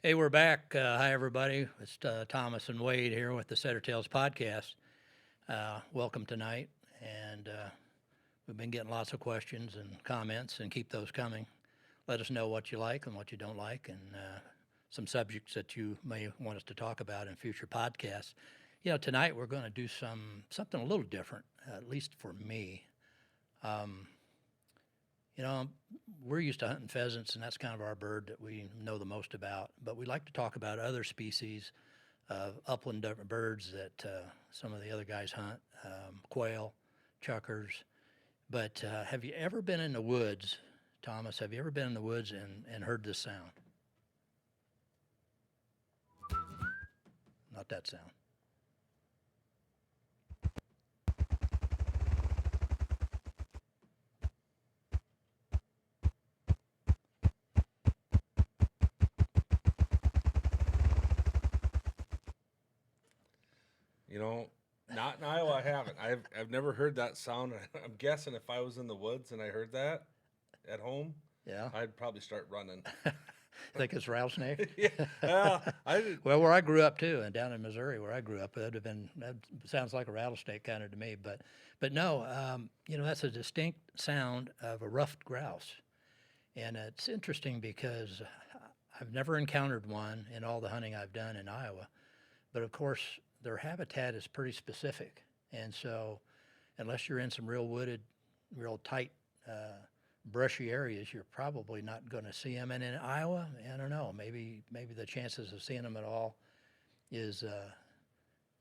Hey, we're back. Hi, everybody. It's Thomas and Wade here with the Setter Tales podcast. Welcome tonight. And we've been getting lots of questions and comments, and keep those coming. Let us know what you like and what you don't like, and some subjects that you may want us to talk about in future podcasts. Tonight we're going to do something a little different, at least for me. Um, You know, we're used to hunting pheasants, and that's kind of our bird that we know the most about. But we like to talk about other species of upland birds that some of the other guys hunt, quail, chukars. But have you ever been in the woods, Thomas? Have you ever been in the woods and heard this sound? Not that sound. You know, not in Iowa. I haven't. I've never heard that sound. I'm guessing if I was in the woods and I heard that at home, Yeah. I'd probably start running. Think it's rattlesnake? Yeah, I did. Well, where I grew up too, and down in Missouri, where I grew up, that sounds like a rattlesnake kind of to me. But no, that's a distinct sound of a ruffed grouse, and it's interesting because I've never encountered one in all the hunting I've done in Iowa. But of course, their habitat is pretty specific, and so unless you're in some real wooded, real tight, brushy areas, you're probably not going to see them. And in Iowa, I don't know, maybe the chances of seeing them at all is uh,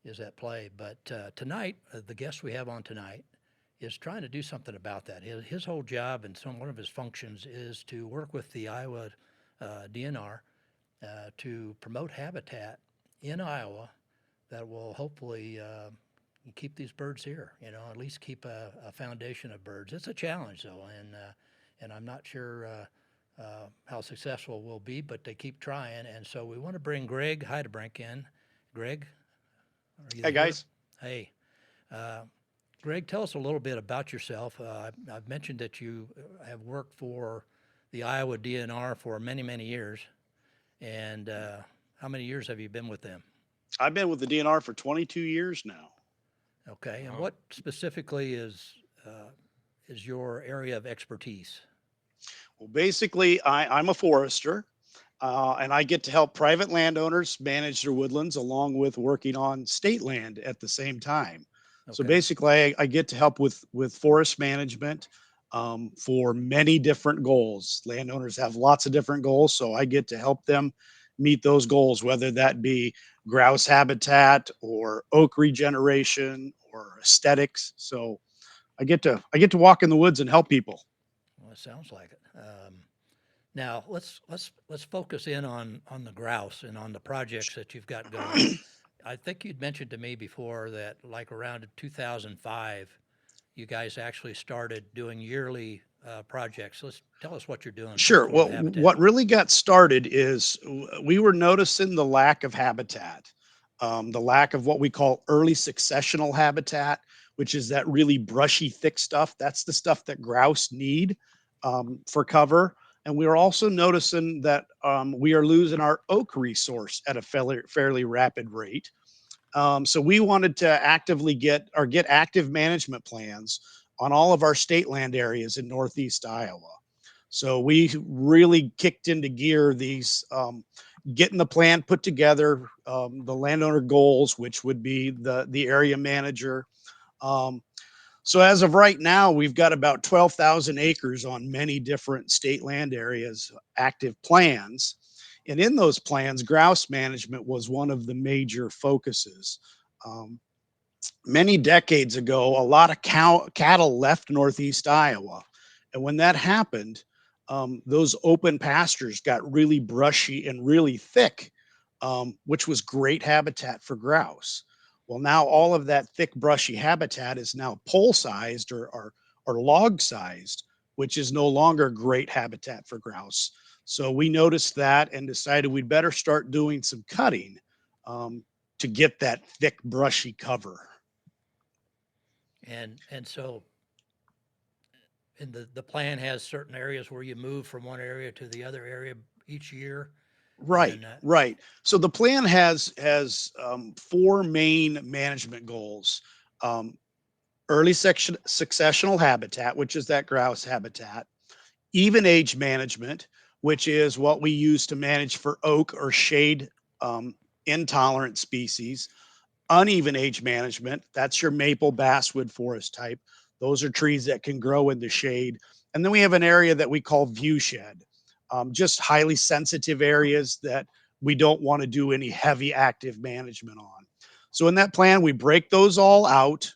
is at play. But tonight, the guest we have on tonight is trying to do something about that. His whole job and one of his functions is to work with the Iowa D.N.R. To promote habitat in Iowa that will hopefully keep these birds here. At least keep a foundation of birds. It's a challenge though, and I'm not sure how successful we'll be, but they keep trying. And so we want to bring Greg Heidebrink in. Greg, are you Hey there? guys. Hey, uh, Greg, tell us a little bit about yourself. I've mentioned that you have worked for the Iowa DNR for many, many years. And how many years have you been with them? I've been with the DNR for 22 years now. Okay, and Wow. what specifically is your area of expertise? Well, basically, I'm a forester, and I get to help private landowners manage their woodlands along with working on state land at the same time. So Okay, basically, I get to help with forest management for many different goals. Landowners have lots of different goals, so I get to help them meet those goals, whether that be grouse habitat or oak regeneration or aesthetics. So I get to walk in the woods and help people. well, it sounds like it. Now let's focus in on the grouse and on the projects that you've got going. I think you'd mentioned to me before that like around 2005, you guys actually started doing yearly projects. Let's tell us what you're doing Sure. for Well, the habitat. what really got started is we were noticing the lack of habitat, the lack of what we call early successional habitat, which is that really brushy, thick stuff. That's the stuff that grouse need for cover. And we are also noticing that we are losing our oak resource at a fairly rapid rate. So we wanted to actively get active management plans on all of our state land areas in Northeast Iowa. So we really kicked into gear these getting the plan put together, the landowner goals, which would be the area manager. Um, so as of right now, we've got about 12,000 acres on many different state land areas, active plans. And in those plans, grouse management was one of the major focuses. Um, Many decades ago, a lot of cattle left Northeast Iowa. And when that happened, those open pastures got really brushy and really thick, which was great habitat for grouse. Well, now all of that thick, brushy habitat is now pole sized or log sized, which is no longer great habitat for grouse. So we noticed that and decided we'd better start doing some cutting to get that thick, brushy cover. And so the plan has certain areas where you move from one area to the other area each year. Right, And right. So the plan has four main management goals. Um, early section successional habitat, which is that grouse habitat. Even age management, which is what we use to manage for oak or shade um, intolerant species. Uneven age management, that's your maple basswood forest type. Those are trees that can grow in the shade. And then we have an area that we call view shed, just highly sensitive areas that we don't want to do any heavy active management on. So in that plan, we break those all out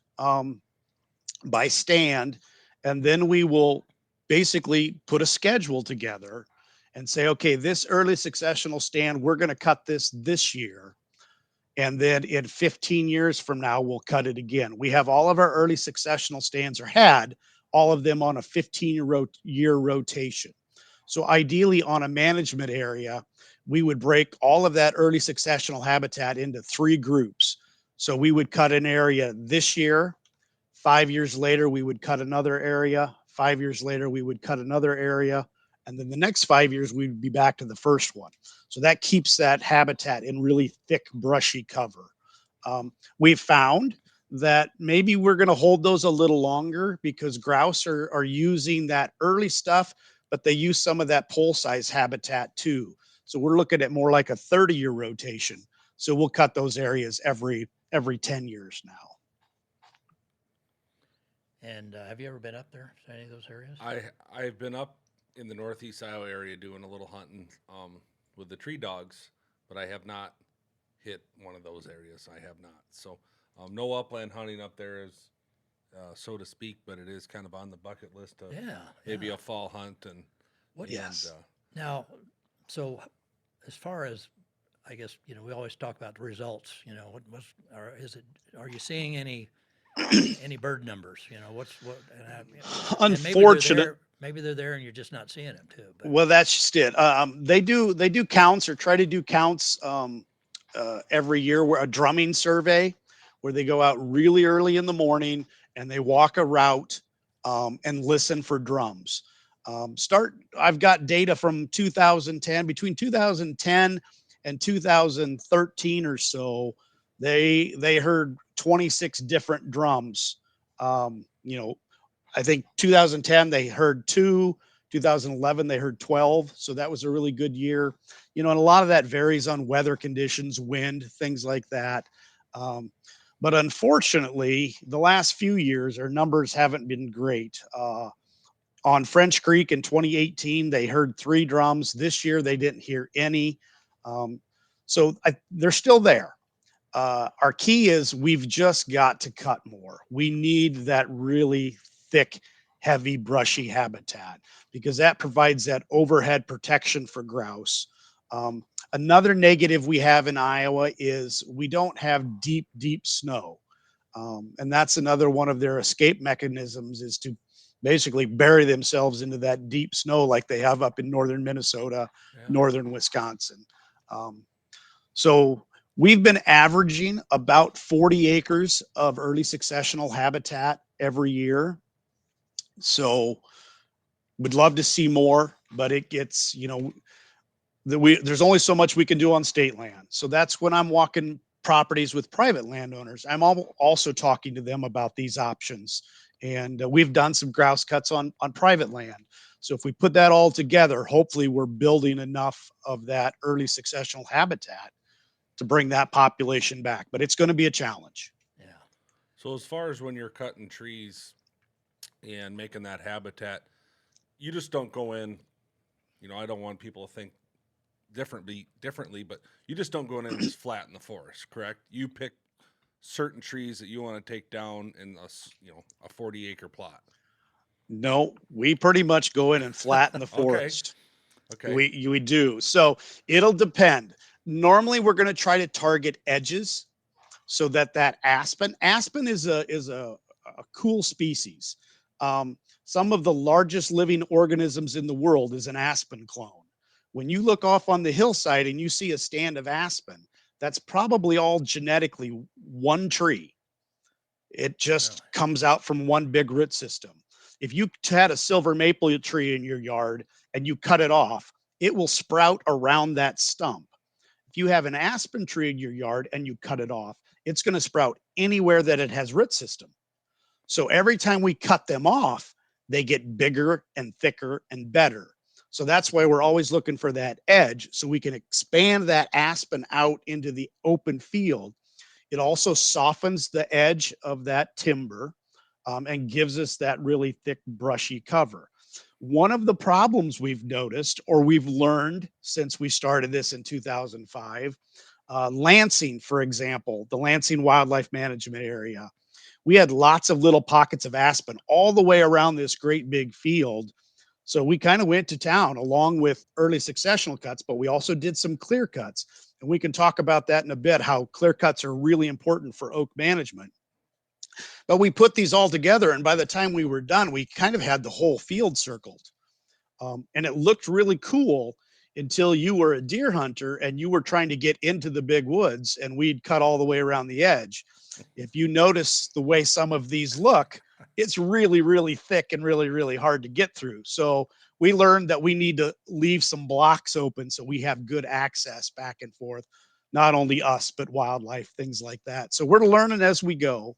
by stand, and then we will basically put a schedule together and say, okay, this early successional stand, we're going to cut this year. And then in 15 years from now, we'll cut it again. We have all of our early successional stands, or had all of them, on a 15-year rotation. So ideally, on a management area, we would break all of that early successional habitat into three groups. So we would cut an area this year. 5 years later, we would cut another area. 5 years later, we would cut another area. And then the next 5 years, we'd be back to the first one. So that keeps that habitat in really thick, brushy cover. We've found that maybe we're going to hold those a little longer because grouse are using that early stuff, but they use some of that pole size habitat too. So we're looking at more like a 30-year rotation. So we'll cut those areas every 10 years now. have you ever been up there to any of those areas? I've been up in the northeast Iowa area doing a little hunting with the tree dogs, but I have not hit one of those areas. I have not. So no upland hunting up there is so to speak, but it is kind of on the bucket list of Yeah, maybe yeah. a fall hunt and What? Yes. Now, so as far as, I guess, we always talk about the results. What was, or is it? Are you seeing any bird numbers? What? And maybe they're Unfortunate. there. Maybe they're there, and you're just not seeing them too. But Well, that's just it. They do counts, or try to do counts every year, where a drumming survey, where they go out really early in the morning and they walk a route and listen for drums. I've got data from 2010, between 2010 and 2013 or so. They heard 26 different drums. I think 2010 they heard two. 2011 they heard 12, so that was a really good year. And a lot of that varies on weather conditions, wind, things like that. um, but unfortunately, the last few years our numbers haven't been great. On French Creek in 2018 they heard three drums. This year they didn't hear any. um, they're still there. Our key is we've just got to cut more. We need that really thick, heavy, brushy habitat because that provides that overhead protection for grouse. Another negative we have in Iowa is we don't have deep, deep snow. And that's another one of their escape mechanisms, is to basically bury themselves into that deep snow like they have up in northern Minnesota, yeah, northern Wisconsin. Um, so we've been averaging about 40 acres of early successional habitat every year. So would love to see more, but it gets, there's only so much we can do on state land. So that's when I'm walking properties with private landowners. I'm also talking to them about these options. And we've done some grouse cuts on private land. So if we put that all together, hopefully we're building enough of that early successional habitat to bring that population back. But it's going to be a challenge. yeah, so as far as when you're cutting trees and making that habitat, you just don't go in. I don't want people to think differently, but you just don't go in and just flatten the forest, correct? You pick certain trees that you want to take down in a 40-acre plot. No, we pretty much go in and flatten the Okay. forest. Okay. We do. So it'll depend. Normally, we're going to try to target edges so that aspen is a cool species. Some of the largest living organisms in the world is an aspen clone. When you look off on the hillside and you see a stand of aspen, that's probably all genetically one tree. It really. just comes out from one big root system. If you had a silver maple tree in your yard and you cut it off, it will sprout around that stump. If you have an aspen tree in your yard and you cut it off, it's going to sprout anywhere that it has root system. So every time we cut them off, they get bigger and thicker and better. So that's why we're always looking for that edge so we can expand that aspen out into the open field. It also softens the edge of that timber, and gives us that really thick, brushy cover. One of the problems we've noticed or we've learned since we started this in 2005, Lansing, for example, the Lansing Wildlife Management Area, we had lots of little pockets of aspen all the way around this great big field. So we kind of went to town along with early successional cuts, but we also did some clear cuts. And we can talk about that in a bit, how clear cuts are really important for oak management. But we put these all together, and by the time we were done, we kind of had the whole field circled. And it looked really cool until you were a deer hunter and you were trying to get into the big woods, and we'd cut all the way around the edge. If you notice the way some of these look, it's really, really thick and really, really hard to get through. So we learned that we need to leave some blocks open so we have good access back and forth, not only us, but wildlife, things like that. So we're learning as we go.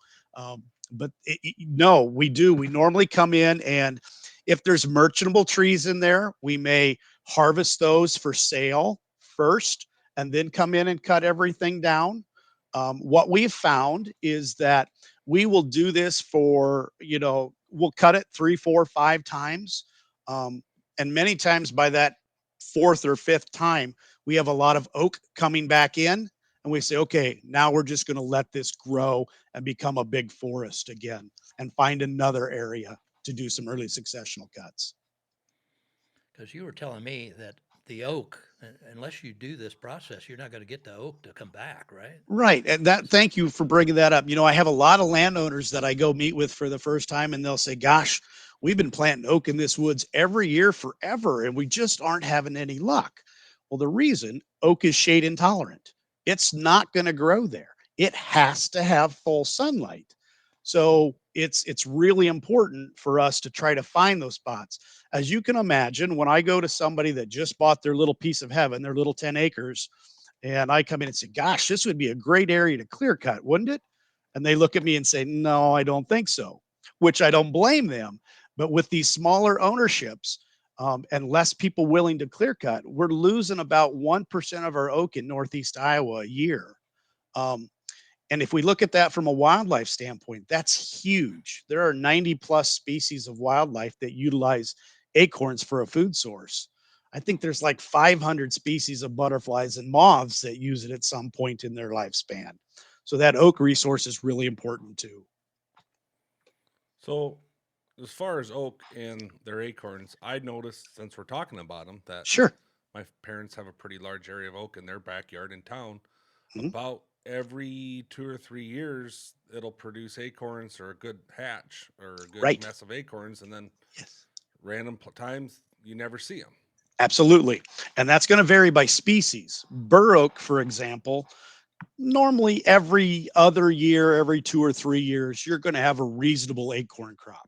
No, we do. We normally come in, and if there's merchantable trees in there, we may harvest those for sale first and then come in and cut everything down. What we've found is that we will do this for, we'll cut it 3, 4, 5 times. Um, and many times by that fourth or fifth time, we have a lot of oak coming back in. And we say, okay, now we're just going to let this grow and become a big forest again and find another area to do some early successional cuts. Because you were telling me that the oak, unless you do this process, you're not going to get the oak to come back, right? Right. And So, thank you for bringing that up. I have a lot of landowners that I go meet with for the first time, and they'll say, gosh, we've been planting oak in this woods every year forever, and we just aren't having any luck. Well, the reason, oak is shade intolerant. It's not going to grow there. It has to have full sunlight. So it's really important for us to try to find those spots. As you can imagine, when I go to somebody that just bought their little piece of heaven, their little 10 acres, and I come in and say, gosh, this would be a great area to clear cut, wouldn't it? And they look at me and say, no, I don't think so, which I don't blame them. But with these smaller ownerships, and less people willing to clear cut, we're losing about 1% of our oak in Northeast Iowa a year. Um, and if we look at that from a wildlife standpoint, that's huge. There are 90 plus species of wildlife that utilize acorns for a food source. I think there's like 500 species of butterflies and moths that use it at some point in their lifespan. So that oak resource is really important too. So, as far as oak and their acorns, I noticed since we're talking about them that Sure. my parents have a pretty large area of oak in their backyard in town. Mhm. About every 2 or 3 years, it'll produce acorns or a good hatch or a good Right. mess of acorns, and then Yes. random times you never see them. Absolutely. And that's going to vary by species. Bur oak, for example, normally every other year, every 2 or 3 years, you're going to have a reasonable acorn crop.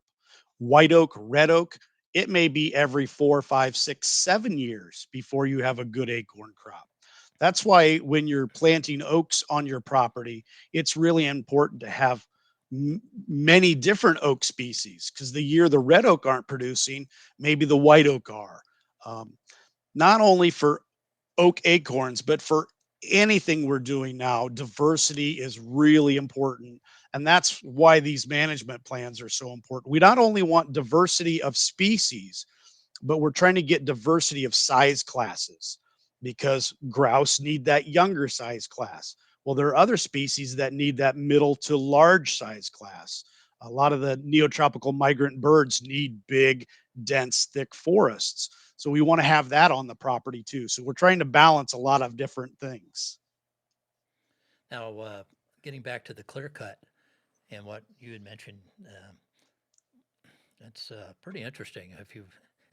White oak, red oak, it may be every 4, 5, 6, 7 years before you have a good acorn crop. That's why when you're planting oaks on your property, it's really important to have many different oak species, because the year the red oak aren't producing, maybe the white oak are. Um, Not only for oak acorns, but for anything we're doing now, diversity is really important. And that's why these management plans are so important. We not only want diversity of species, but we're trying to get diversity of size classes, because grouse need that younger size class. Well, there are other species that need that middle to large size class. A lot of the neotropical migrant birds need big, dense, thick forests. So we want to have that on the property too. So we're trying to balance a lot of different things. now, getting back to the clear cut and what you had mentioned, it's pretty interesting. If you,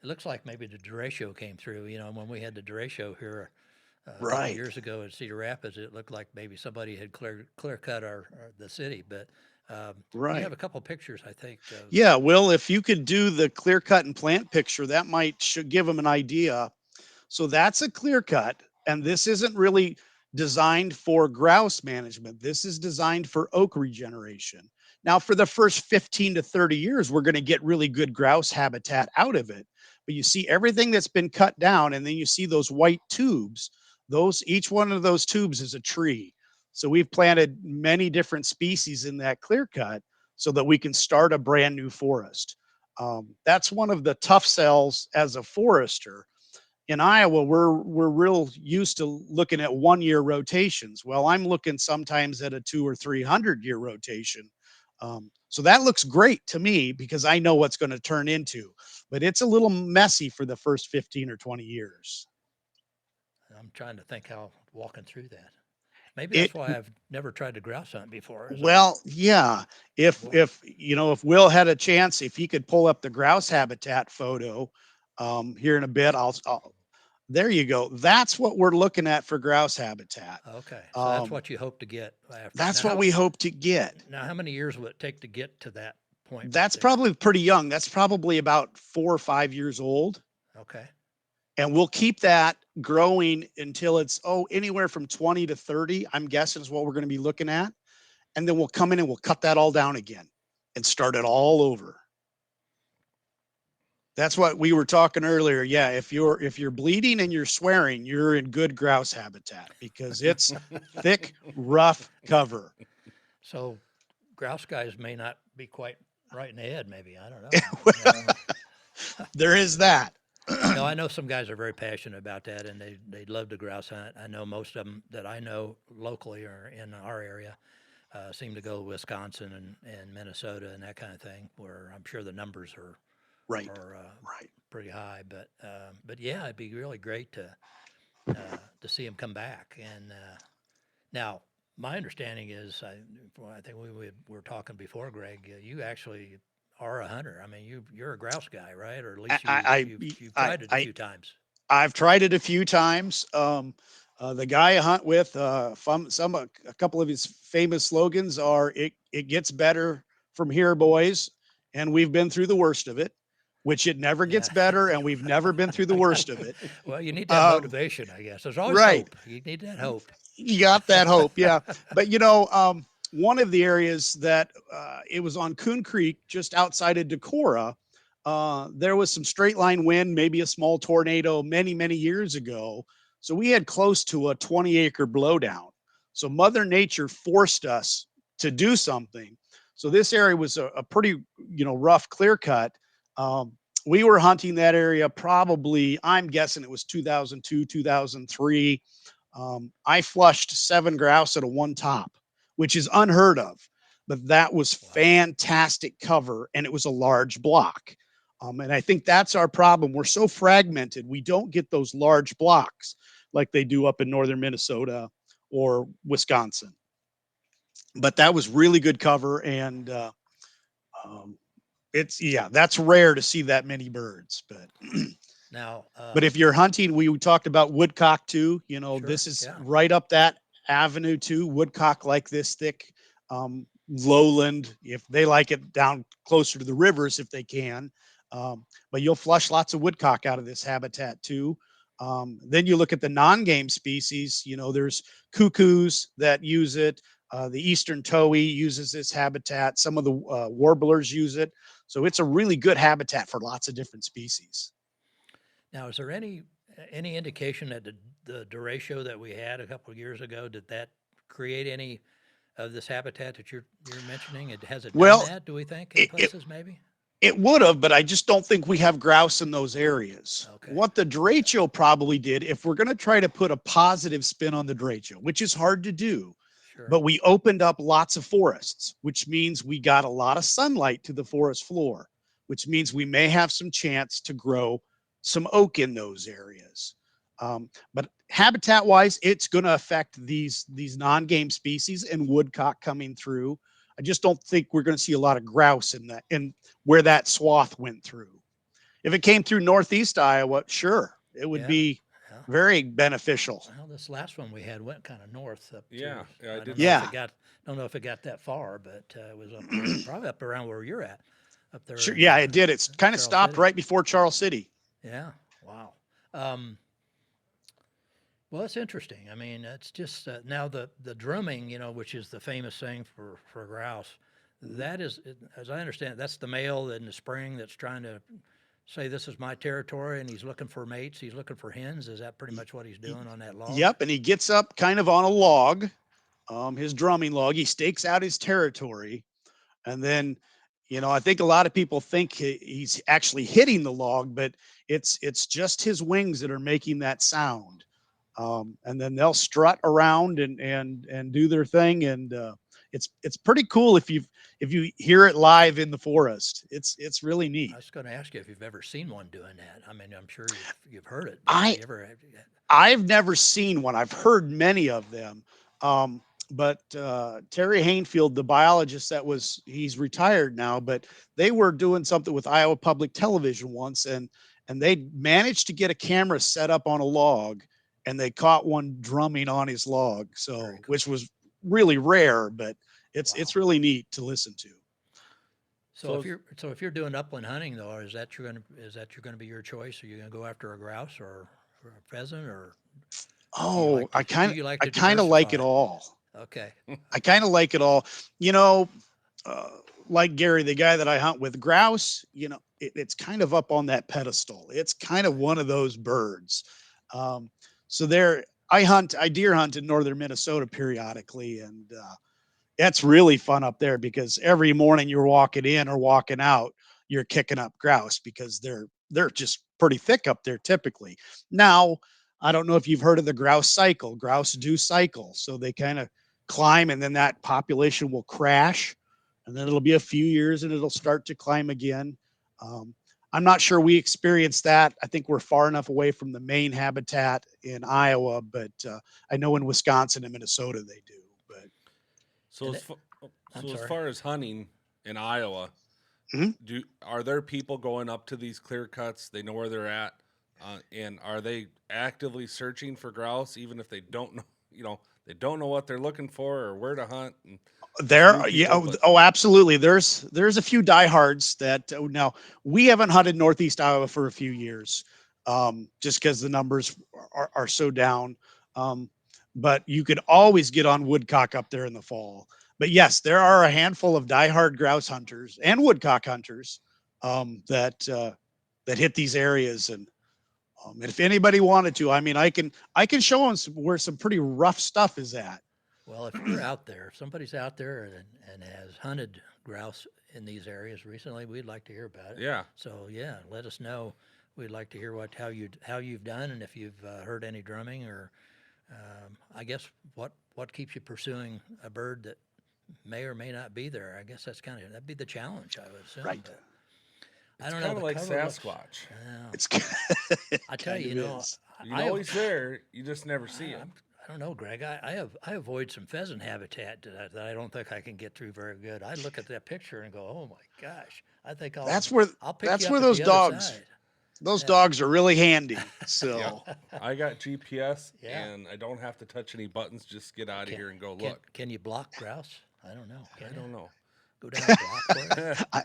it looks like maybe the derecho came through. When we had the derecho here a couple Right. years ago in Cedar Rapids, it looked like maybe somebody had clear cut our the city. But you have Right. a couple pictures, I think, of Yeah. Well, if you could do the clear cut and plant picture, that might should give them an idea. So that's a clear cut. And this isn't really designed for grouse management. This is designed for oak regeneration. Now, for the first 15 to 30 years, we're going to get really good grouse habitat out of it. But you see everything that's been cut down, and then you see those white tubes. Those, each one of those tubes is a tree. So we've planted many different species in that clear cut so that we can start a brand new forest. That's one of the tough sells as a forester. In Iowa, we're real used to looking at 1 year rotations. Well, I'm looking sometimes at a 200 or 300 year rotation. So that looks great to me because I know what's going to turn into, but it's a little messy for the first 15 or 20 years. I'm trying to think how walking through that. Maybe It that's why I've never tried to grouse hunt before. Is I Well, yeah. wa- If you know, if Will had a chance, if he could pull up the grouse habitat photo here in a bit, there you go. That's what we're looking at for grouse habitat. okay, so that's Um, what you hope to get after. that's what we hope to get. Now how many years will it take to get to that point right That's there? probably pretty young. That's probably about 4 or 5 years old. Okay, And we'll keep that growing until it's, anywhere from 20 to 30, I'm guessing is what we're going to be looking at. And then we'll come in and we'll cut that all down again and start it all over. That's what we were talking earlier. Yeah, if you're bleeding and you're swearing, you're in good grouse habitat because it's thick, rough cover. so grouse guys may not be quite right in the head. Maybe I don't know. Uh, There is that. no, I know some guys are very passionate about that, and they love to grouse hunt. I know most of them that I know locally or in our area seem to go to Wisconsin and Minnesota and that kind of thing, where I'm sure the numbers Right, are right. pretty high. But yeah, it'd be really great to see them come back. And now, my understanding is, I think we were talking before, Greg. You actually are a hunter. I mean, you're a grouse guy, right? Or at least I, you've I, tried it a I, few times. I've tried it a few times. The guy I hunt with, a couple of his famous slogans are "It gets better from here, boys," and we've been through the worst of it, which it never Yeah. gets better, and we've never been through the worst of it. Well, you need that Um, motivation, I guess. There's always right, hope. You need that hope. you got that hope, yeah. But one of the areas that it was on Coon Creek, just outside of Decorah. There was some straight line wind, maybe a small tornado many, many years ago. So we had close to a 20-acre blowdown. So Mother Nature forced us to do something. So this area was a pretty, rough clear cut. Um, we were hunting that area probably, I'm guessing it was 2002, 2003. I flushed 7 grouse at a one top, which is unheard of, but that was Wow. fantastic cover and it was a large block. And I think that's our problem. We're so fragmented. We don't get those large blocks like they do up in northern Minnesota or Wisconsin. But that was really good cover. And um, that's rare to see that many birds. Now, But if you're hunting, we talked about woodcock too. sure. This is Yeah. right up that avenue too. Woodcock like this thick, lowland. If they like it down closer to the rivers, if they can. But you'll flush lots of woodcock out of this habitat too. Then you look at the non-game species. There's cuckoos that use it. The eastern towhee uses this habitat. Some of the warblers use it. So it's a really good habitat for lots of different species. Now, is there any indication that the derecho that we had a couple of years ago, did that create any of this habitat that you're mentioning? Has it done Well, that, do we think, in it, it places maybe? It would have, but I just don't think we have grouse in those areas. Okay, What the derecho probably did, if we're going to try to put a positive spin on the derecho, which is hard to do, sure. but we opened up lots of forests, which means we got a lot of sunlight to the forest floor, which means we may have some chance to grow some oak in those areas. But habitat wise, it's going to affect these non-game species and woodcock coming through. I just don't think we're going to see a lot of grouse in where that swath went through. If it came through northeast Iowa, sure, it would Yeah. be Yeah. very beneficial. Well, this last one we had went kind of north up Yeah, to, yeah, I I did don't know if see. Yeah, don't know if it got that far, but it was up there, probably up around where you're at, up there sure. in Yeah, it did. It's kind of Charles stopped City. right before Charles City. Yeah. Wow. Um, Well, that's interesting. I mean, it's just now the drumming, which is the famous thing for grouse. Mhm. That is, as I understand it, that's the male in the spring that's trying to say this is my territory, and he's looking for mates. He's looking for hens. Is that pretty Y- much what he's y- doing on that log? Yep, and he gets up kind of on a log, his drumming log. He stakes out his territory, and then, I think a lot of people think he's actually hitting the log, but it's just his wings that are making that sound. And then they'll strut around and do their thing, and it's pretty cool if you hear it live in the forest. It's really I neat. was going to ask you if you've ever seen one doing that. I mean, I'm sure you've heard it, but have I you ever? I've never seen one. I've heard many of them. But Terry Hainfield, the biologist he's retired now, but they were doing something with Iowa Public Television once, and they managed to get a camera set up on a log, and they caught one drumming on his log. Very So, which cool. was really rare, but Wow. it's really neat to listen to. So So if you're doing upland hunting though, is that you're going to be your choice? Are you going to go after a grouse or a pheasant, or Oh, do you like I to kind of like it diversify? all. Okay. I kind of like it all. You know, uh, like Gary, the guy that I hunt with, grouse, it's kind of up on that pedestal. It's kind of Right. one of those birds. Um, so I deer hunt in northern Minnesota periodically, and that's really fun up there because every morning you're walking in or walking out, you're kicking up grouse because they're just pretty thick up there typically. Now, I don't know if you've heard of the grouse cycle. Grouse do cycle, so they kind of climb and then that population will crash, and then it'll be a few years and it'll start to climb again. Um, I'm not sure we experience that. I think we're far enough away from the main habitat in Iowa, but I know in Wisconsin and Minnesota they do. But so And as it, fa- I'm so as sorry. far as hunting in Iowa, mhm. do are there people going up to these clear cuts? They know where they're at, and are they actively searching for grouse, even if they don't know? They don't know what they're looking for or where to hunt. And just new Yeah, people, but absolutely. There's a few diehards that now we haven't hunted Northeast Iowa for a few years, just because the numbers are so down. Um, but you could always get on woodcock up there in the fall. But yes, there are a handful of diehard grouse hunters and woodcock hunters that hit these areas, and if anybody wanted to, I mean, I can show them where some pretty rough stuff is at. Well, if you're out there, if somebody's out there and has hunted grouse in these areas recently, we'd like to hear about it. yeah. So yeah, let us know. We'd like to hear how you've done, and if you've heard any drumming, or I guess what keeps you pursuing a bird that may or may not be there. I guess that'd be the challenge, I would assume. Right. But I It's don't know. kind of The like cover looks. Sasquatch. It's it I tell kind you, of is. You I know have. he's there, you just never see I, him. I don't know, Greg. I avoid some pheasant habitat that I don't think I can get through very good. I look at that picture and go, oh my gosh, I think That's where I'll pick you that's up where at the other side. those Yeah, dogs are really handy. Yep. So I got GPS yeah. and I don't have to touch any buttons. Just get out of Can here and go can look. can you block grouse? I don't know. I Can you don't know. go down a block for it? I,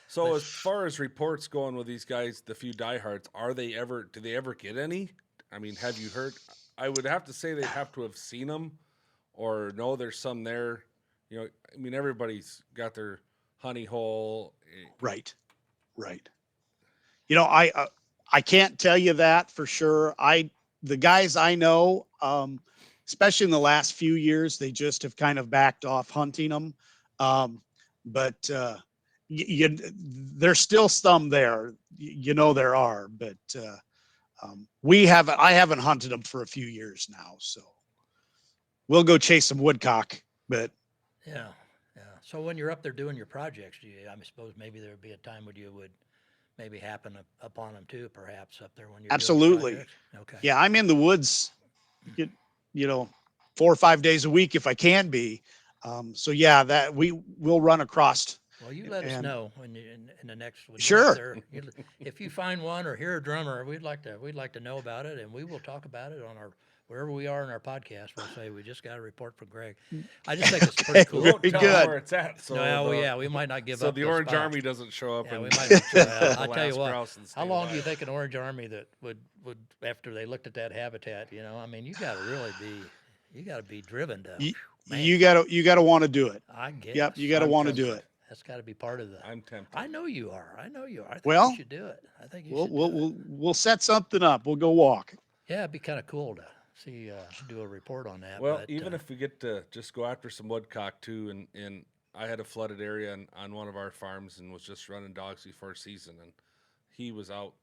So But as far as reports going with these guys, the few diehards, do they ever get any? I mean, have you heard? I would have to say they'd have to have seen them or know there's some there. I mean, everybody's got their honey hole. right, right. I can't tell you that for sure. The guys I know, especially in the last few years, they just have kind of backed off hunting them. But there's still some there. There are, but I haven't hunted them for a few years now, so we'll go chase some woodcock. But yeah, yeah. So when you're up there doing your projects, I suppose maybe there would be a time when you would maybe happen upon them too, perhaps up there when you're doing the absolutely, projects. Okay. yeah, I'm in the woods, you, you know, 4 or 5 days a week if I can be. So yeah, that we will run across Well, Well, you let us And know when you in the next when you're up sure, there. If you find one or hear a drummer, we'd like to know about it, and we will talk about it on our wherever we are in our podcast. We'll say we just got a report from Greg. I just think it's pretty okay, We cool. won't very tell them good. where it's at, so No, well, the yeah, we might not give so up the the Orange spot. Army doesn't show up Yeah, we and might. shoot Well, the I'll tell you last what. grouse in the state How of long do you Iowa. think an Orange Army that would after they looked at that habitat? I mean, you got to be driven to. You, Man, you gotta want to do it. I Yep, guess you gotta I'm want to do tempted. it. that's got to be part of the. I'm tempted. I know you are. I know you are. I think you Well, should do it. I think you we'll should do we'll it. we'll set something up. We'll go walk. Yeah, it'd be kind of cool to see do a report on that. Well, But even if we get to just go after some woodcock too, and I had a flooded area on one of our farms and was just running dogs before season, and he was out.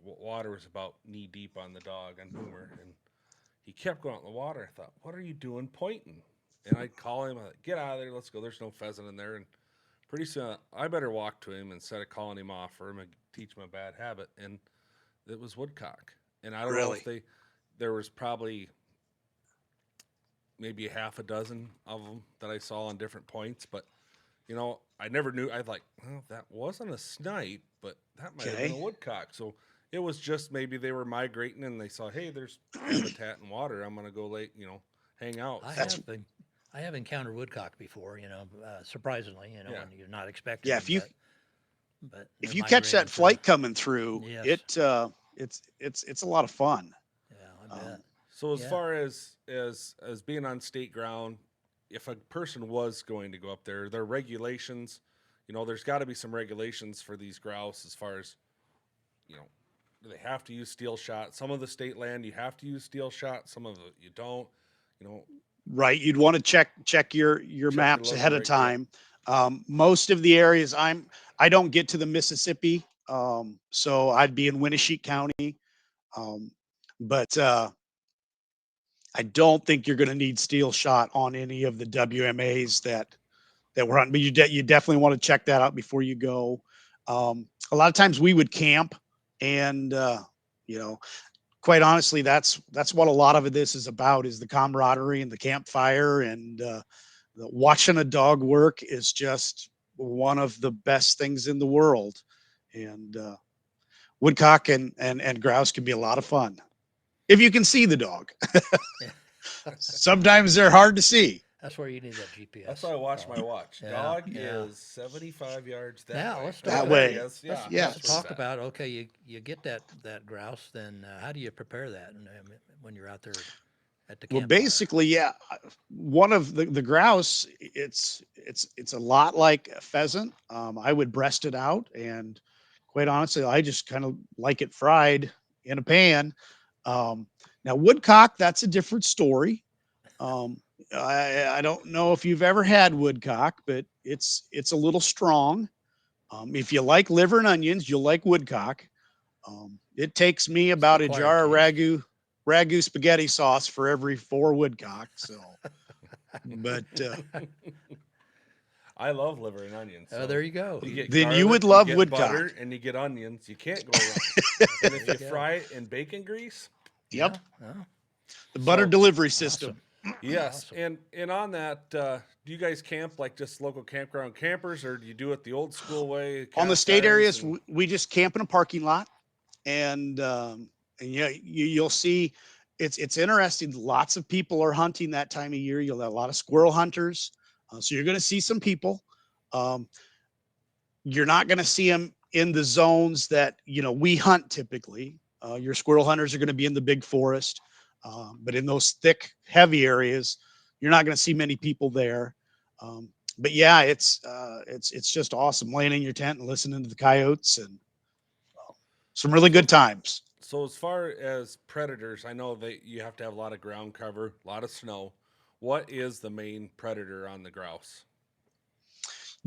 Water was about knee deep on the dog on Boomer, and he kept going out in the water. I thought, what are you doing pointing? And I'd call him, get out of there, let's go. There's no pheasant in there. And pretty soon, I better walk to him instead of calling him off or teach him a bad habit. And it was woodcock. And I don't know if Really? there was probably maybe a half a dozen of them that I saw on different points. But, I never knew. I'd like, well, that wasn't a snipe, but that might have been a Okay. woodcock. So it was just maybe they were migrating and they saw, hey, there's habitat and water. I'm going to go hang out. I So That's have encountered woodcock before. Surprisingly, yeah. when you're not expecting yeah. them, but If they're you catch migrating that through. flight coming through, Yes. it's a lot of fun. Yeah, I bet. Um, So as Yeah. far as being on state ground, if a person was going to go up there, there are regulations. There's got to be some regulations for these grouse as far as do they have to use steel shot? Some of the state land you have to use steel shot. Some of it you don't. You know, right. You'd want to check your check your maps local ahead of reg. Yep. time. Most of the areas I don't get to the Mississippi, so I'd be in Winneshiek County. Um, but I don't think you're going to need steel shot on any of the WMAs that we're hunting. But you definitely want to check that out before you go. A lot of times we would camp, and you know, quite honestly, that's what a lot of this is about: is the camaraderie and the campfire, and watching a dog work is just one of the best things in the world. And woodcock and grouse can be a lot of fun if you can see the dog. Yeah. Sometimes they're hard to see. That's where you need that GPS. That's why I watch Paul. my watch. Yeah, Dog yeah. is 75 yards that Now way. let's That talk There way. he is. Yeah, Let's Yes. that's where he's talk at. about okay. You get that grouse. Then how do you prepare that when you're out there at the Well, campfire? basically, yeah. One of the grouse, it's a lot like a pheasant. I would breast it out, and quite honestly, I just kind of like it fried in a pan. Now, woodcock, that's a different story. Um, I don't know if you've ever had woodcock, but it's a little strong. If you like liver and onions, you'll like woodcock. It takes me It's an about a acquired jar of taste. ragu spaghetti sauce for every 4 woodcock. So, but I love liver and onions. Oh, So there you go. you get then you garlic, would love you get woodcock. butter, and you get onions. You can't go wrong. And if There you you go. fry it in bacon grease, Yep, Yeah. Oh, the butter So- delivery system. awesome. yes. Awesome. And on that, do you guys camp like just local campground campers, or do you do it the old school way? On the cast state irons areas, and- we just camp in a parking lot, and yeah, you'll see. It's interesting. Lots of people are hunting that time of year. You'll have a lot of squirrel hunters, so you're going to see some people. Um, you're not going to see them in the zones that we hunt typically. Your squirrel hunters are going to be in the big forest, but in those thick, heavy areas, you're not going to see many people there. But yeah, it's just awesome laying in your tent and listening to the coyotes, and some really good times. So as far as predators, I know that you have to have a lot of ground cover, a lot of snow. What is the main predator on the grouse?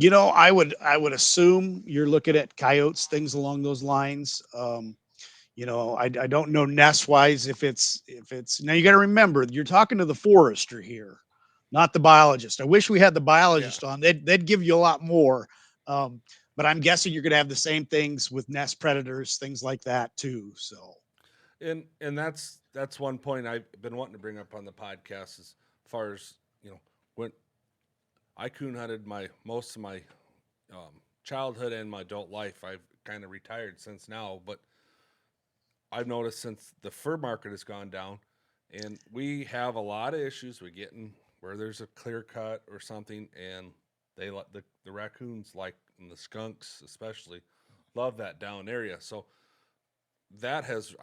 I would assume you're looking at coyotes, things along those lines. I don't know nest wise if it's now. You got to remember you're talking to the forester here, not the biologist. I wish we had the biologist on. They'd give you a lot more. Um, but I'm guessing you're going to have the same things with nest predators, things like that too. So And that's one point I've been wanting to bring up on the podcast as far as when I coon hunted most of my childhood and my adult life. I've kind of retired since now, but I've noticed since the fur market has gone down, and we have a lot of issues with getting where there's a clear cut or something, and they let the raccoons like and the skunks especially love that down area. So that has,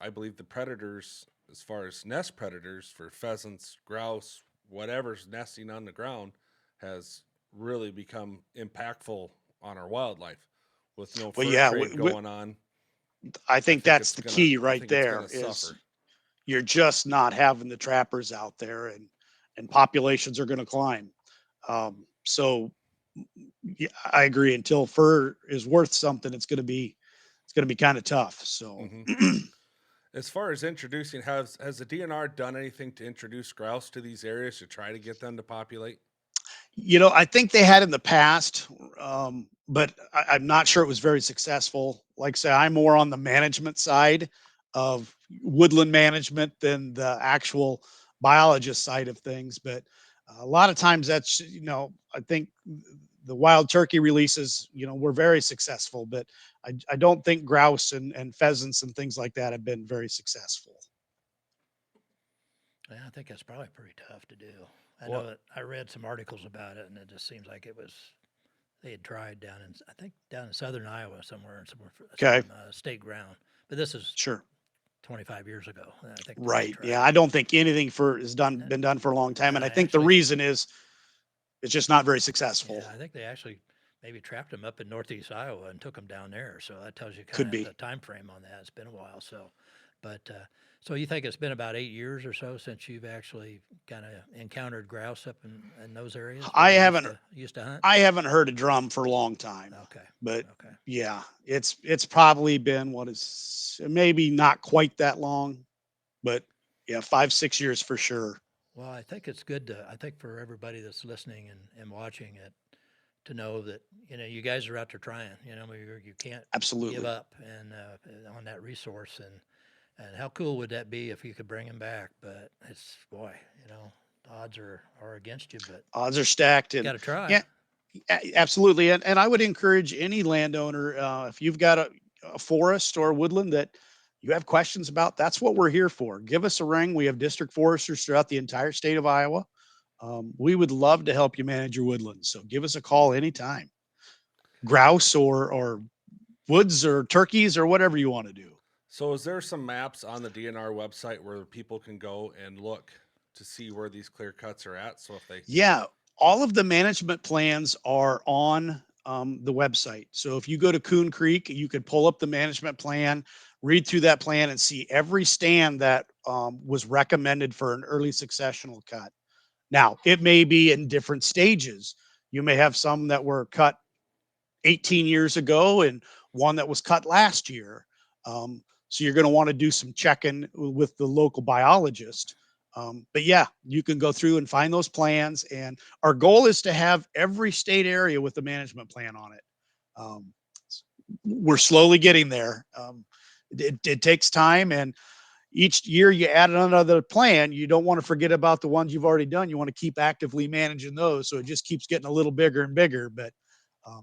I believe the predators, as far as nest predators for pheasants, grouse, whatever's nesting on the ground, has really become impactful on our wildlife. With no Well, fur yeah, trade going on, I I think think that's it's the gonna key I right think it's there gonna is suffer. you're just not having the trappers out there, and populations are going to climb. So yeah, I agree. Until fur is worth something, it's going to be kind of tough. So Hmm. As far as introducing, has the DNR done anything to introduce grouse to these areas to try to get them to populate? I think they had in the past, but I'm not sure it was very successful. Like I say, I'm more on the management side of woodland management than the actual biologist side of things. But a lot of times I think the wild turkey releases, were very successful, but I don't think grouse and pheasants and things like that have been very successful. Yeah, I think that's probably pretty tough to do. I know What? that I read some articles about it, and it just seems like it was they had tried down in I think down in southern Iowa somewhere in Okay, some state ground. But this is sure. 25 years ago. I think that they Right. Yeah, tried. I don't think anything for is done Uh, been done for a long time, No, and I think the actually, reason is it's just not very yeah, successful. I think they actually maybe trapped them up in northeast Iowa and took them down there. So that tells you kind Could of be. the time frame on that. It's been a while. But so you think it's been about 8 years or so since you've actually kind of encountered grouse up in those areas where I you haven't used to hunt? I haven't heard a drum for a long time, Okay, but okay. yeah, it's probably been what is maybe not quite that long, but yeah, 5 6 years for sure. Well, I think it's good to I think for everybody that's listening and watching it to know that you guys are out there trying. You can't give Absolutely. up and on that resource and how cool would that be if you could bring him back? But it's boy, the odds are against you, but Odds are stacked, got and to try. yeah, absolutely. And I would encourage any landowner, if you've got a forest or woodland that you have questions about, that's what we're here for. Give us a ring. We have district foresters throughout the entire state of Iowa. We would love to help you manage your woodlands. So give us a call anytime. Grouse or woods or turkeys or whatever you want to do. So is there some maps on the DNR website where people can go and look to see where these clear cuts are at? So if they Yeah, all of the management plans are on the website. So if you go to Coon Creek, you could pull up the management plan, read through that plan, and see every stand that was recommended for an early successional cut. Now, it may be in different stages. You may have some that were cut 18 years ago and one that was cut last year. So you're going to want to do some checking with the local biologist. But yeah, you can go through and find those plans. And our goal is to have every state area with a management plan on it. Um, we're slowly getting there. It takes time, and each year you add another plan. You don't want to forget about the ones you've already done. You want to keep actively managing those, so it just keeps getting a little bigger and bigger. But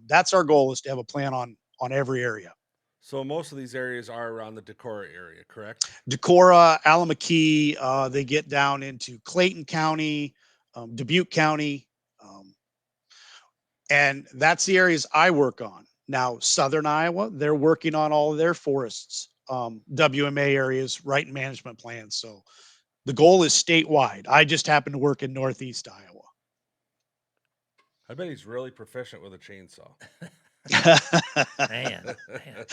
that's our goal, is to have a plan on every area. so most of these areas are around the Decorah area, correct? Decorah, Alameda, they get down into Clayton County, Dubuque County, um, and that's the areas I work on. Now, Southern Iowa, they're working on all of their forests, WMA areas, right in management plans. So the goal is statewide. I just happen to work in Northeast Iowa. I bet he's really proficient with a chainsaw. Man, man,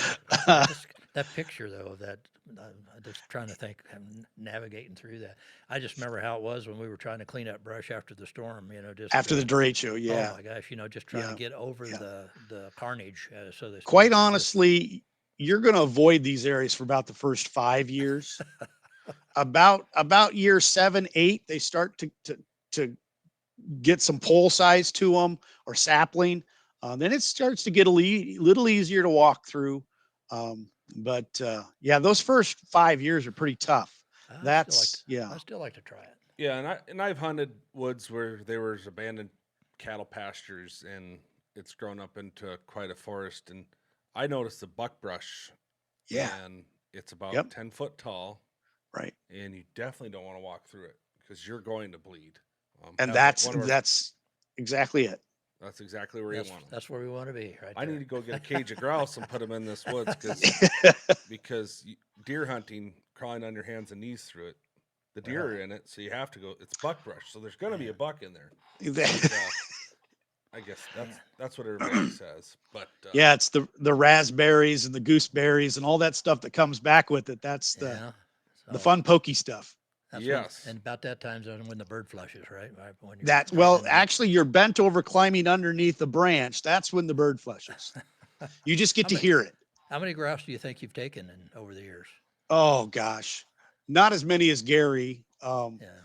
I just that picture though of that. I'm just trying to think, I'm navigating through that. I just remember how it was when we were trying to clean up brush after the storm. Just After the derecho, oh yeah, my gosh, just trying to yeah, get over yeah. the carnage, so to Quite speak, and just honestly, you're going to avoid these areas for about the first 5 years. About year 7 8, they start to get some pole size to them, or sapling. Then it starts to get a little easier to walk through. But yeah, those first 5 years are pretty tough. I still like to, That's yeah. I still like to try it. Yeah, and I've hunted woods where there was abandoned cattle pastures, it's grown up into quite a forest, and I noticed the buckbrush, Yeah. and it's about Yep. 10 foot tall, Right. and you definitely don't want to walk through it because you're going to bleed. And That was one of our, that's exactly it. that's exactly where you want them. That's where we want to be, right I there. need to go get a cage of grouse and put them in this woods because deer hunting, crawling on your hands and knees through it, the deer are in it, so you have to go. It's buckbrush, so there's going to be a buck in there. But, I guess that's what everybody says. But Yeah, it's the raspberries and the gooseberries and all that stuff that comes back with it. That's Yeah. the So fun pokey stuff. that's yes, and about that time zone when the bird flushes, right? Right when you're That's right well, in the- actually, you're bent over climbing underneath the branch. That's when the bird flushes. You just get How to many- hear it. How many grouse do you think you've taken over the years? Oh gosh, not as many as Gary. Yeah.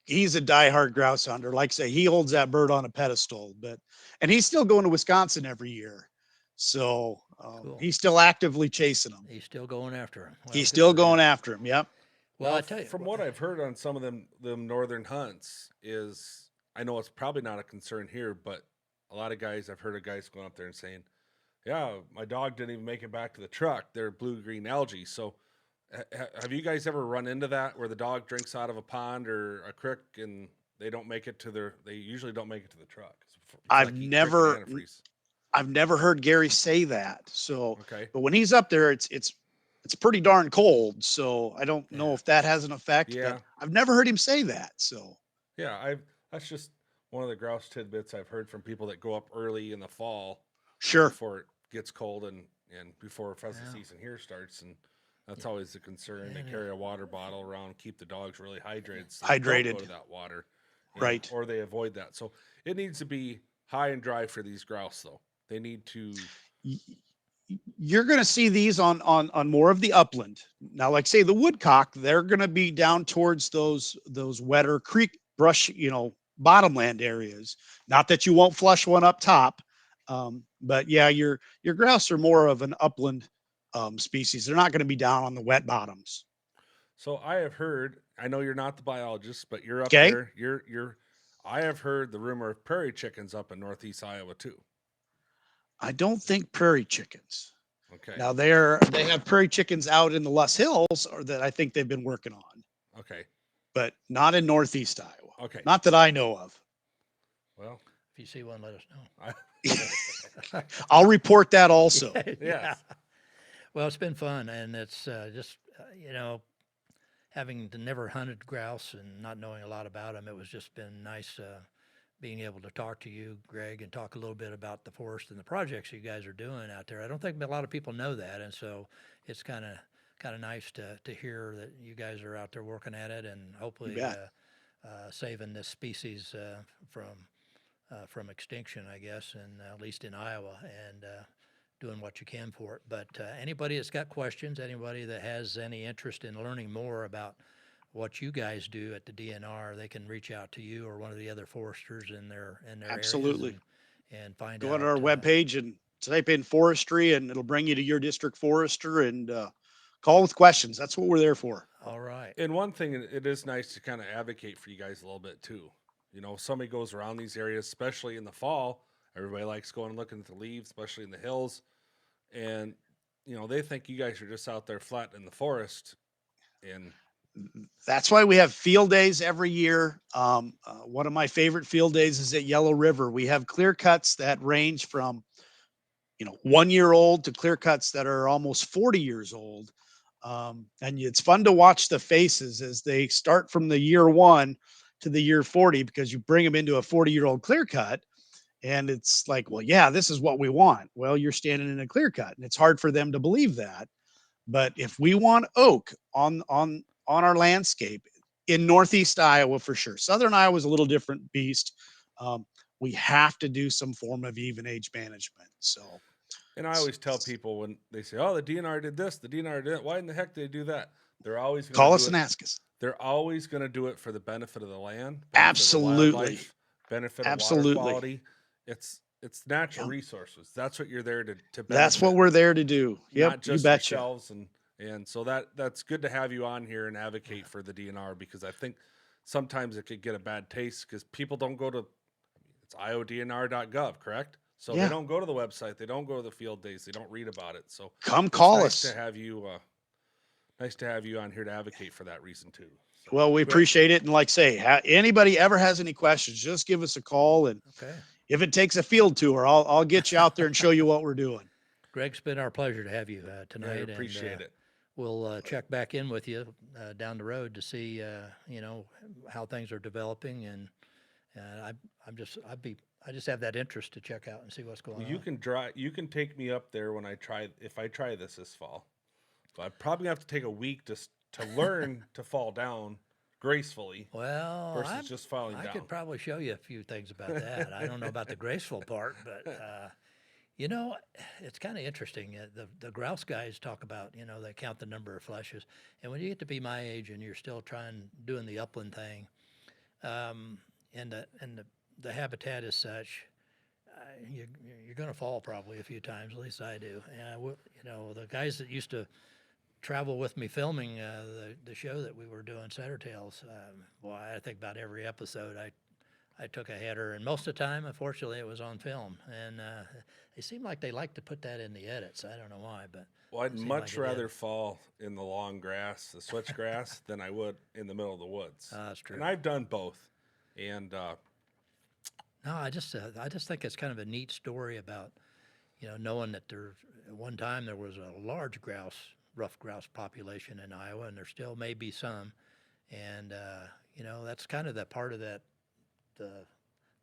He's a diehard grouse hunter. Like I say, he holds that bird on a pedestal. And he's still going to Wisconsin every year, so Cool. he's still actively chasing them. He's still going after him. Well, He's good still for going him. after him. Yep. Well, now, I tell you, from what I've heard on some of them northern hunts is, I know it's probably not a concern here, but a lot of guys, I've heard of guys going up there and saying, "Yeah, my dog didn't even make it back to the truck. They're blue-green algae." So, have you guys ever run into that where the dog drinks out of a pond or a creek and they usually don't make it to the truck? It's I've like eating never chicken antifreeze. I've never heard Gary say that. So, Okay. but when he's up there, it's pretty darn cold. So I don't know Yeah. if that has an effect, Yeah. but I've never heard him say that. So Yeah, that's just one of the grouse tidbits I've heard from people that go up early in the fall sure. before it gets cold and before pheasant Yeah. season here starts, and that's always the concern. They And, carry a water bottle around, keep the dogs really hydrated, so they don't Hydrated. go to that water, Right. or they avoid that. So it needs to be high and dry for these grouse, though. They need to. Y- You're going to see these on more of the upland. Now, like say the woodcock, they're going to be down towards those wetter creek brush, bottomland areas. Not that you won't flush one up top, but yeah, your grouse are more of an upland species. They're not going to be down on the wet bottoms. So I have heard. I know you're not the biologist, but you're up Okay. there. You're. I have heard the rumor of prairie chickens up in northeast Iowa too. I don't think prairie chickens. Okay. Now they have prairie chickens out in the Luss Hills, or that I think they've been working on, Okay. but not in northeast Iowa. Okay. Not that I know of. Well, if you see one, let us know. I'll report that also. Yes. Well, it's been fun, and it's just having never hunted grouse and not knowing a lot about them, it was just been nice being able to talk to you, Greg, and talk a little bit about the forest and the projects you guys are doing out there. I don't think a lot of people know that, and so it's kind of nice to hear that you guys are out there working at it and hopefully saving this species from extinction, I guess, and at least in Iowa, and doing what you can for it. But anybody that's got questions, anybody that has any interest in learning more about what you guys do at the D.N.R, they can reach out to you or one of the other foresters in their Absolutely. areas and find Go out. on our webpage and type in forestry, and it'll bring you to your district forester, and call with questions. That's what we're there for. All right. And one thing, it is nice to kind of advocate for you guys a little bit too. If somebody goes around these areas, especially in the fall, everybody likes going and looking at the leaves, especially in the hills. And, they think you guys are just out there flat in the forest. And That's why we have field days every year. One of my favorite field days is at Yellow River. We have clear cuts that range from 1 year old to clear cuts that are almost 40 years old. And it's fun to watch the faces as they start from the year 1 to the year 40, because you bring them into a 40-year-old clear cut and it's like, well, yeah, this is what we want. Well, you're standing in a clear cut, and it's hard for them to believe that. But if we want oak on our landscape in northeast Iowa, for sure, southern Iowa is a little different beast. We have to do some form of even age management. So, and I always tell people when they say, "Oh, the DNR did this, the DNR did it," why in the heck did they do that? They're always going to call us and ask us. They're always going to do it for the benefit of the land, benefit Absolutely. of the wildlife, benefit of water Absolutely. quality. It's natural resources. That's what you're there to benefit. That's what we're there to do. Yep, Not just you betcha. yourselves. And so that's good to have you on here and advocate for the DNR, because I think sometimes it could get a bad taste because people don't go to. it's iodnr.gov, correct? So Yeah. they don't go to the website, they don't go to the field days, they don't read about it. So Come it's call nice us. to have you. Nice to have you on here to advocate for that reason too. So Well, we good. appreciate it. And like say, anybody ever has any questions, just give us a call. And Okay. if it takes a field tour, I'll get you out there and show you what we're doing. Greg, it's been our pleasure to have you Yeah, I tonight, appreciate and it. we'll check back in with you down the road to see, how things are developing. And I just have that interest to check out and see what's going Well, on. you can take me up there when if I try this fall. But I'd probably have to take a week to learn to fall down gracefully Well, versus just falling I down. could probably show you a few things about that. I don't know about the graceful part, but you know, it's kind of interesting. The grouse guys talk about, they count the number of flushes, and when you get to be my age and you're still doing the upland thing, um, and the habitat is such, you, you're going to fall probably a few times. At least I do. And the guys that used to travel with me filming the show that we were doing, Setter Tales. Well, I think about every episode I took a header, and most of the time, unfortunately, it was on film. And it seemed like they like to put that in the edits. I don't know why, but Well, I'd it seemed much like it did. rather fall in the long grass, the switchgrass, than I would in the middle of the woods. That's true. And I've done both. And No, I just think it's kind of a neat story about, knowing that there at one time there was a large rough grouse population in Iowa, and there still may be some. And that's kind of that part of the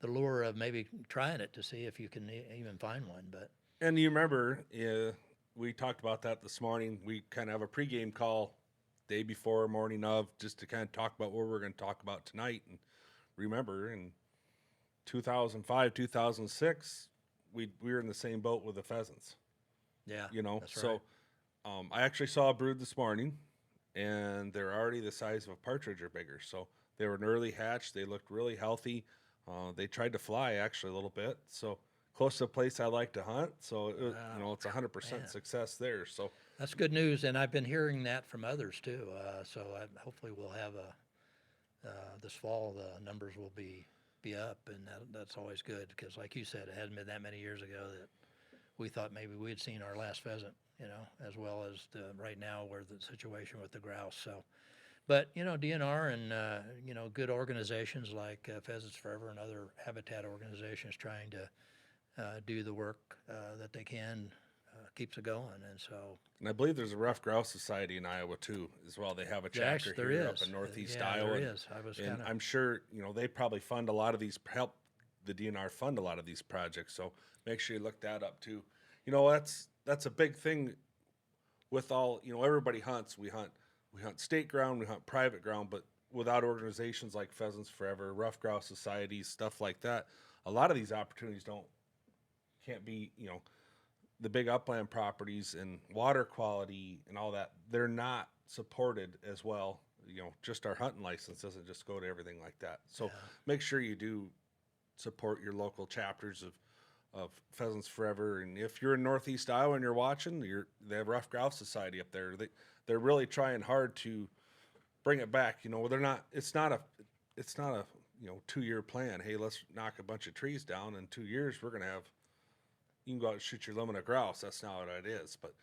lure of maybe trying it to see if you can even find one. But and you remember, we talked about that this morning. We kind of have a pregame call day before, morning of, just to kind of talk about what we're going to talk about tonight. And remember, in 2005, 2006, we were in the same boat with the pheasants. yeah, that's So right. I actually saw a brood this morning, and they're already the size of a partridge or bigger. So they were an early hatch. They looked really healthy. They tried to fly actually a little bit. So close to a place I like to hunt. So Wow, it's 100% man. success there. So That's good news, and I've been hearing that from others too. So hopefully we'll have this fall the numbers will be up, and that's always good because, like you said, it hadn't been that many years ago that we thought maybe we had seen our last pheasant, as well as right now where the situation with the grouse. So, but D.N.R. and good organizations like Pheasants Forever and other habitat organizations trying to do the work that they can keeps it going, and so. and I believe there's a Rough Grouse Society in Iowa too, as well. They have a chapter Actually, there here up is. in Northeast Yeah, Iowa. there is. I was And kind of. I'm sure, they probably fund a lot of these, help the DNR fund a lot of these projects. So make sure you look that up too. That's a big thing with all, everybody hunts. We hunt state ground, we hunt private ground, but without organizations like Pheasants Forever, Rough Grouse Societies, stuff like that, a lot of these opportunities can't be, the big upland properties and water quality and all that, they're not supported as well. Just our hunting license doesn't just go to everything like that. So Yeah. make sure you do support your local chapters of Pheasants Forever. And if you're in Northeast Iowa and you're watching, they have Rough Grouse Society up there. They're really trying hard to bring it back. They're not. It's not a 2-year plan. Hey, let's knock a bunch of trees down. In 2 years, we're gonna have. You can go out and shoot your limit of grouse. That's not what it is. But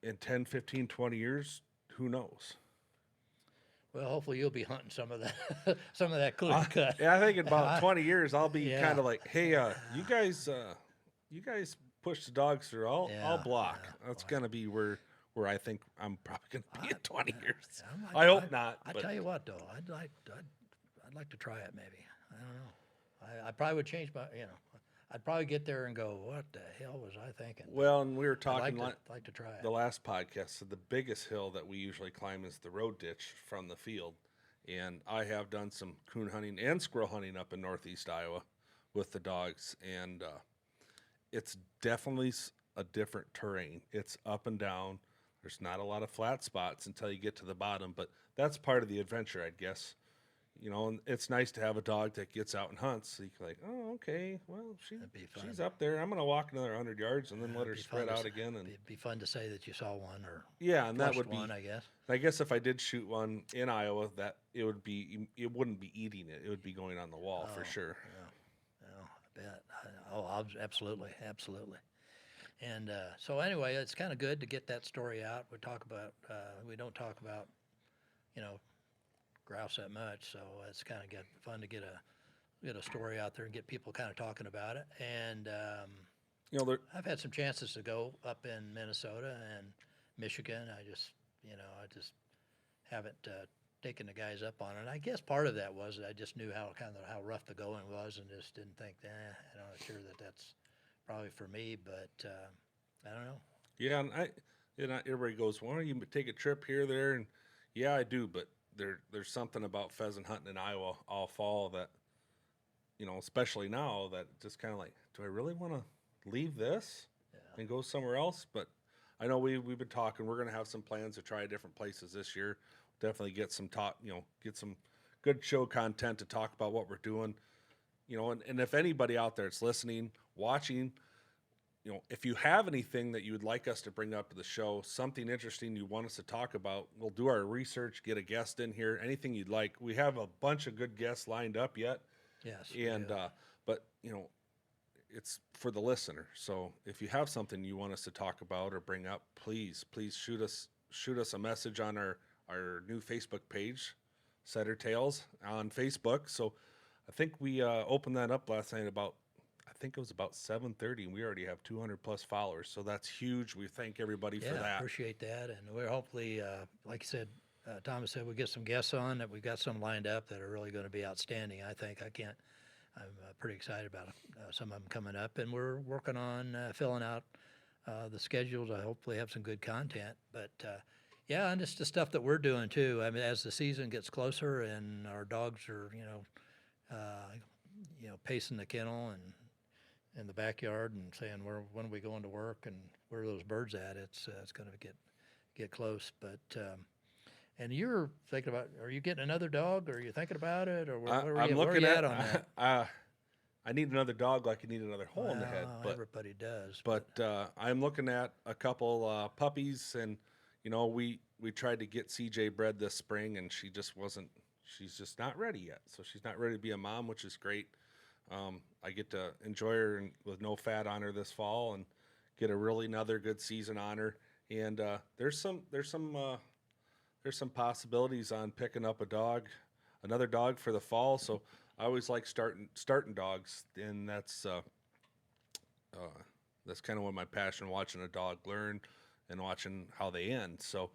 in 10, 15, 20 years, who knows? Well, hopefully you'll be hunting some of that, some of that clear cut. Yeah, I think in about I- 20 years, I'll be Yeah. kind of like, hey, you guys push the dogs through. I'll Yeah, block. yeah. That's gonna be where I think I'm probably gonna be in 20 years. I I hope not. I but tell you what, though, I'd like to try it. Maybe I don't know. I probably would change my. I'd probably get there and go, "What the hell was I thinking?" well, and we were I'd talking like to try it. the last podcast. So the biggest hill that we usually climb is the road ditch from the field, and I have done some coon hunting and squirrel hunting up in Northeast Iowa with the dogs, and it's definitely a different terrain. It's up and down. There's not a lot of flat spots until you get to the bottom, but that's part of the adventure, I guess. And it's nice to have a dog that gets out and hunts. So you can oh, okay, well, That'd be fun. she's up there. I'm gonna walk another 100 yards and then let her It'd be fun spread to out s- again. And It'd be fun to say that you saw one or yeah, and that flushed would be. one, I guess. I guess if I did shoot one in Iowa, that it wouldn't be eating it. It would be going on the wall for Oh, sure. yeah. bet. Absolutely, absolutely. And so anyway, it's kind of good to get that story out. We don't talk about, you know, grouse that much, so it's kind of fun to get a story out there and get people kind of talking about it. And You know, there, I've had some chances to go up in Minnesota and Michigan. I just haven't taken the guys up on it. I guess part of that was I just knew how rough the going was, and just didn't think, I'm not sure that's probably for me. But I don't know. yeah, and everybody goes, why don't you take a trip here, there, and yeah, I do, but there's something about pheasant hunting in Iowa all fall that, especially now, that just kind of like, do I really want to leave this and go somewhere else? But I know we've been talking. We're going to have some plans to try different places this year. Definitely get some get some good show content to talk about what we're doing. And if anybody out there that's listening, watching, if you have anything that you would like us to bring up to the show, something interesting you want us to talk about, we'll do our research, get a guest in here, anything you'd like. We have a bunch of good guests lined up yet. Yes. And, but it's for the listener. So if you have something you want us to talk about or bring up, please shoot us a message on our new Facebook page, Setter Tales on Facebook. So I think we opened that up last night I think it was about 7:30, and we already have 200 plus followers. So that's huge. We thank everybody for that. Appreciate that. And we're hopefully, like you said, Thomas said, we get some guests on that. We've got some lined up that are really going to be outstanding. I'm pretty excited about some of them coming up, and we're working on filling out the schedules. I hopefully have some good content, but and just the stuff that we're doing too. I mean, as the season gets closer and our dogs are, pacing the kennel and in the backyard and saying when are we going to work and where are those birds at? It's going to get close, but. And you're thinking about, are you getting another dog, or are you thinking about it, or where are you at on that? I need another dog like you need another hole in the head. But everybody does. But I'm looking at a couple puppies, and we tried to get CJ bred this spring, and she's just not ready yet. So she's not ready to be a mom, which is great. I get to enjoy her with no fat on her this fall, and get another good season on her. And there's some possibilities on picking up another dog for the fall. So I always like starting dogs, and that's kind of what my passion, watching a dog learn and watching how they end. So,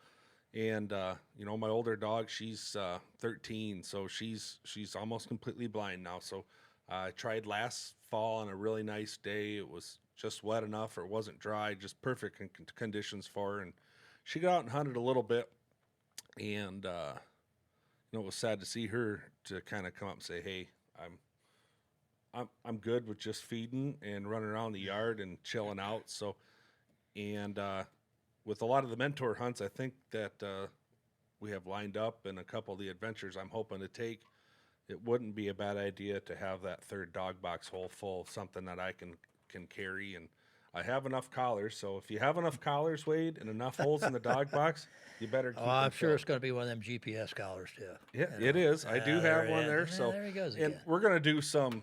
and my older dog, she's 13, so she's almost completely blind now. So I tried last fall on a really nice day. It was just wet enough, or it wasn't dry, just perfect conditions for her, and she got out and hunted a little bit. And it was sad to see her to kind of come up and say, "Hey, I'm good with just feeding and running around the yard and chilling out." So, and with a lot of the mentor hunts, I think that we have lined up, and a couple of the adventures I'm hoping to take, it wouldn't be a bad idea to have that third dog box hole full of something that I can carry. And I have enough collars, so if you have enough collars, Wade, and enough holes in the dog box, you better keep I'm them sure filled. it's going to be one of them GPS collars too. Yeah, it is. I do have one there. So there he goes again. And we're going to do some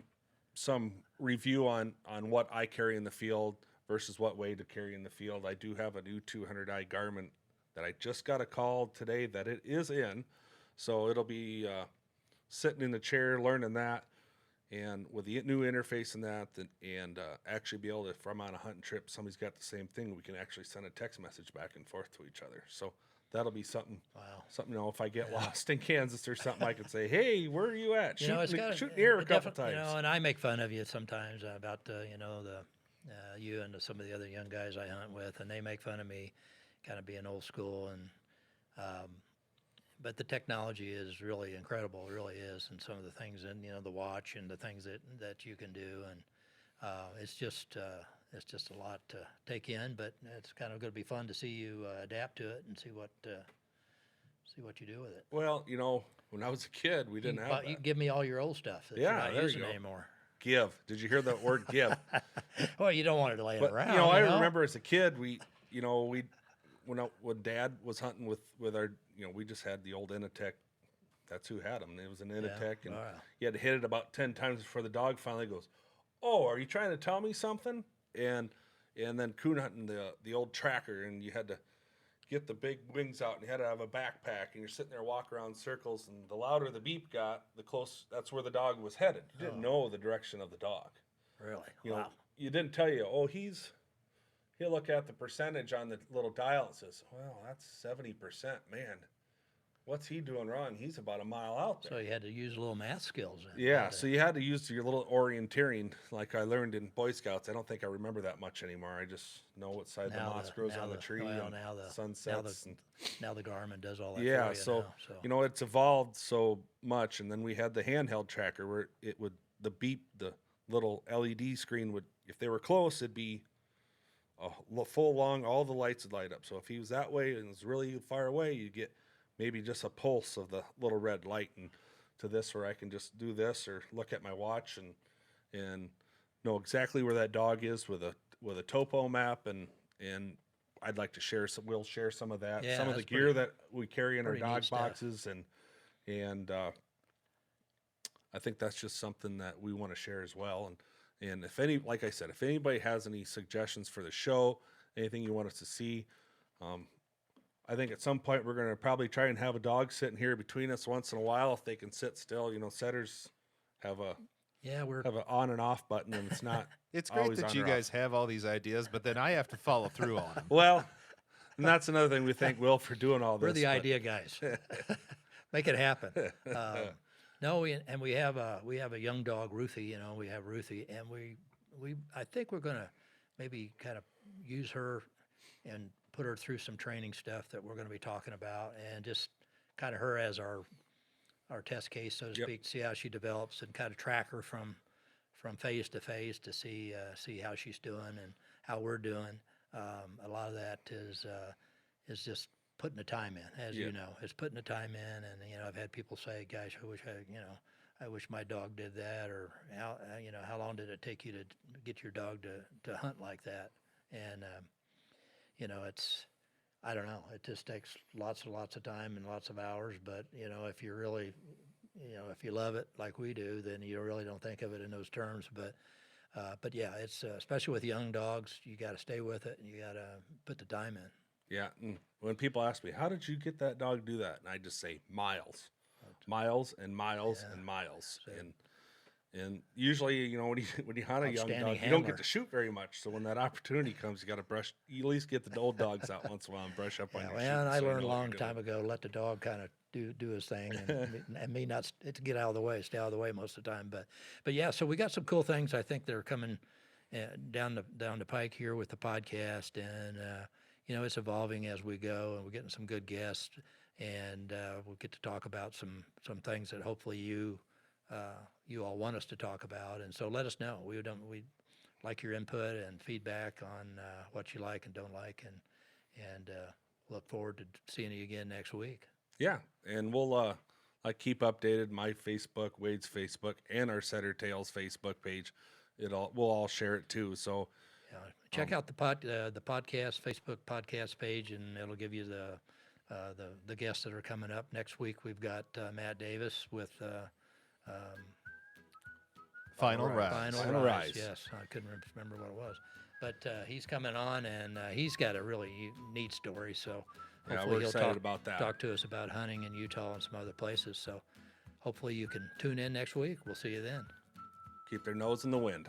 review on what I carry in the field versus what Wade to carry in the field. I do have a new 200i Garmin that I just got a call today that it is in, so it'll be sitting in the chair learning that. And with the new interface and that, and actually be able to, if I'm on a hunting trip, somebody's got the same thing, we can actually send a text message back and forth to each other. So that'll be something. Wow. Something, if I get lost in Kansas or something, I can say, "Hey, where are you at?" Shoot in the air a couple times. And I make fun of you sometimes about you and some of the other young guys I hunt with, and they make fun of me, kind of being old school and. But the technology is really incredible. It really is, and some of the things in the watch and the things that you can do, and it's just a lot to take in. But it's kind of going to be fun to see you adapt to it and see what you do with it. Well, when I was a kid, we didn't have that. You give me all your old stuff that you're not using anymore. Give. Did you hear that word? Give. Well, you don't want it laying around. I remember as a kid, when Dad was hunting with our, we just had the old Initech. That's who had them. It was an Initech, and you had to hit it about 10 times before the dog finally goes, "Oh, are you trying to tell me something?" And then coon hunting the old tracker, and you had to get the big wings out, and you had to have a backpack, and you're sitting there walking around in circles, and the louder the beep got, the close that's where the dog was headed. You didn't know the direction of the dog. Really? You know, Wow. you didn't tell you, oh, he'll look at the percentage on the little dial and says, well, that's 70%. Man, what's he doing wrong? He's about a mile out there. So you had to use a little math skills then. Yeah, had to- so you had to use your little orienteering like I learned in Boy Scouts. I don't think I remember that much anymore. I just know what side the moss grows on the tree and sunsets. Now the Garmin does all that Yeah, for you so, now, so. you know, it's evolved so much. And then we had the handheld tracker where it would, the beep, the little LED screen would, if they were close, it'd be full long, all the lights would light up. So if he was that way and was really far away, you get maybe just a pulse of the little red light. And to this where I can just do this or look at my watch and know exactly where that dog is with a topo map and I'd like to share some. We'll share some of that, Yeah, some of the that's gear that we carry in our pretty neat dog stuff. boxes, and I think that's just something that we want to share as well. And if like I said, if anybody has any suggestions for the show, anything you want us to see, I think at some point we're going to probably try and have a dog sitting here between us once in a while if they can sit still. You know, setters have an on and off button, and it's not. It's great always that on you or guys off. have all these ideas, but then I have to follow through on them. Well, and that's another thing we thank Will for doing all this. We're the but- idea guys. Make it happen. No, we have a young dog, Ruthie. You know, we have Ruthie, and I think we're gonna maybe kind of use her and put her through some training stuff that we're gonna be talking about, and just kind of her as our test case, so to Yep. speak, to see how she develops and kind of track her from phase to phase to see how she's doing and how we're doing. A lot of that is just putting the time in, as Yeah. you know, it's putting the time in. And, you know, I've had people say, gosh, I wish my dog did that, or how long did it take you to get your dog to hunt like that? And, I don't know, it just takes lots and lots of time and lots of hours. But, you know, if you're really, if you love it like we do, then you really don't think of it in those terms. But yeah, it's especially with young dogs, you got to stay with it and you got to put the time in. Yeah. And when people ask me, how did you get that dog to do that? And I just say miles and miles and miles. And usually, you know, when you hunt a young Outstanding dog, you don't handler. get to shoot very much. So when that opportunity comes, you got to you at least get the old dogs out once in a while and brush up on Yeah, your well, shooting and I so you learned a know what long you're time doing. ago, let the dog kind of do his thing, and me not to get out of the way, stay out of the way most of the time. But yeah, so we got some cool things I think that are coming down the pike here with the podcast, and it's evolving as we go, and we're getting some good guests, and we'll get to talk about some things that hopefully you all want us to talk about, and so let us know. We like your input and feedback on what you like and don't like, and look forward to seeing you again next week. Yeah. And we'll keep updated my Facebook, Wade's Facebook, and our Setter Tales Facebook page. We'll all share it too. So Check out the podcast Facebook podcast page, and it'll give you the guests that are coming up next week. We've got Matt Davis with Final Rise. Final Rise. Yes, I couldn't remember what it was, but he's coming on, and he's got a really neat story. So Yeah, hopefully we're he'll excited about that. talk to us about hunting in Utah and some other places. So hopefully you can tune in next week. We'll see you then. keep their nose in the wind.